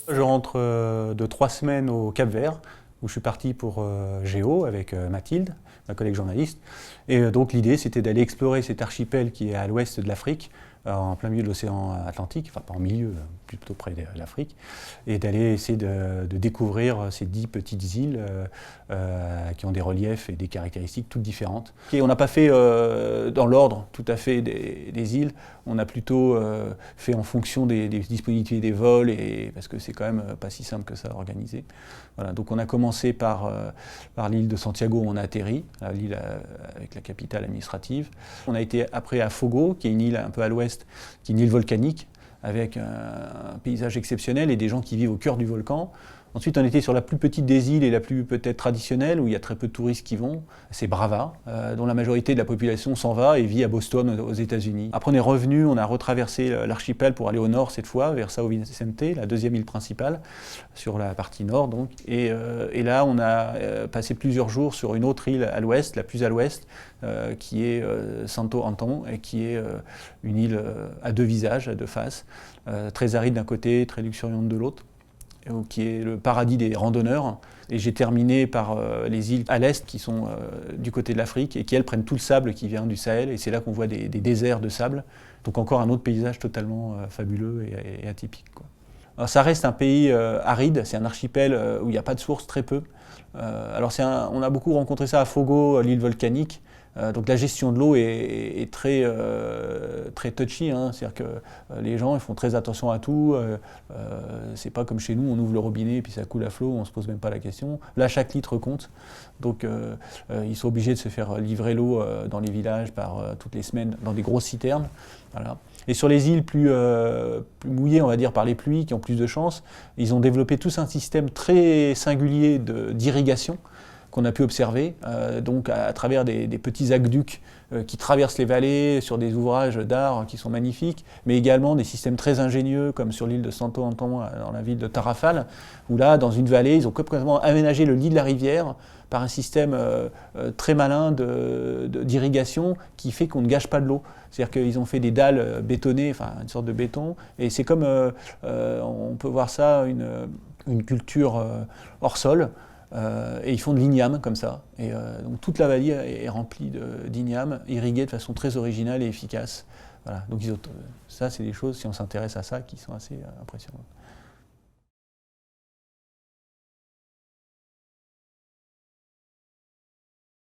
Je rentre de 3 semaines au Cap-Vert, où je suis parti pour Géo avec Mathilde, ma collègue journaliste. Et donc l'idée, c'était d'aller explorer cet archipel qui est à l'ouest de l'Afrique, en plein milieu de l'océan Atlantique, enfin pas en milieu, plutôt près de l'Afrique, et d'aller essayer de découvrir ces 10 petites îles qui ont des reliefs et des caractéristiques toutes différentes. Et on n'a pas fait dans l'ordre tout à fait des îles, on a plutôt fait en fonction des disponibilités des vols, parce que c'est quand même pas si simple que ça à organiser. Voilà, donc on a commencé par l'île de Santiago, où on a atterri, l'île avec la capitale administrative. On a été après à Fogo, qui est une île un peu à l'ouest, qui est une île volcanique, avec un paysage exceptionnel et des gens qui vivent au cœur du volcan. Ensuite, on était sur la plus petite des îles et la plus peut-être traditionnelle, où il y a très peu de touristes qui vont. C'est Brava, dont la majorité de la population s'en va et vit à Boston, aux États-Unis. Après, on est revenu, on a retraversé l'archipel pour aller au nord cette fois, vers São Vicente, la deuxième île principale, sur la partie nord donc. Et là, on a passé plusieurs jours sur une autre île à l'ouest, la plus à l'ouest, qui est Santo Antão, et qui est une île à deux visages, à deux faces, très aride d'un côté, très luxuriante de l'autre, qui est le paradis des randonneurs. Et j'ai terminé par les îles à l'est qui sont du côté de l'Afrique et qui, elles, prennent tout le sable qui vient du Sahel. Et c'est là qu'on voit des déserts de sable. Donc encore un autre paysage totalement fabuleux et atypique, quoi. Alors, ça reste un pays aride, c'est un archipel où il n'y a pas de source, très peu. Alors on a beaucoup rencontré ça à Fogo, l'île volcanique. Donc la gestion de l'eau est très, très touchy, hein. C'est-à-dire que les gens ils font très attention à tout. C'est pas comme chez nous, on ouvre le robinet et puis ça coule à flot, on se pose même pas la question. Là, chaque litre compte. Donc ils sont obligés de se faire livrer l'eau dans les villages toutes les semaines dans des grosses citernes. Voilà. Et sur les îles plus mouillées, on va dire, par les pluies, qui ont plus de chance, ils ont développé tous un système très singulier d'irrigation qu'on a pu observer, donc à travers des petits aqueducs qui traversent les vallées sur des ouvrages d'art qui sont magnifiques, mais également des systèmes très ingénieux, comme sur l'île de Santo Antão, dans la ville de Tarrafal, où là, dans une vallée, ils ont complètement aménagé le lit de la rivière par un système très malin d'irrigation qui fait qu'on ne gâche pas de l'eau. C'est-à-dire qu'ils ont fait des dalles bétonnées, enfin une sorte de béton, et c'est comme, on peut voir ça, une culture hors sol. Et ils font de l'igname comme ça. Et donc toute la vallée est remplie d'igname, irriguée de façon très originale et efficace. Voilà. Donc ça, c'est des choses, si on s'intéresse à ça, qui sont assez impressionnantes.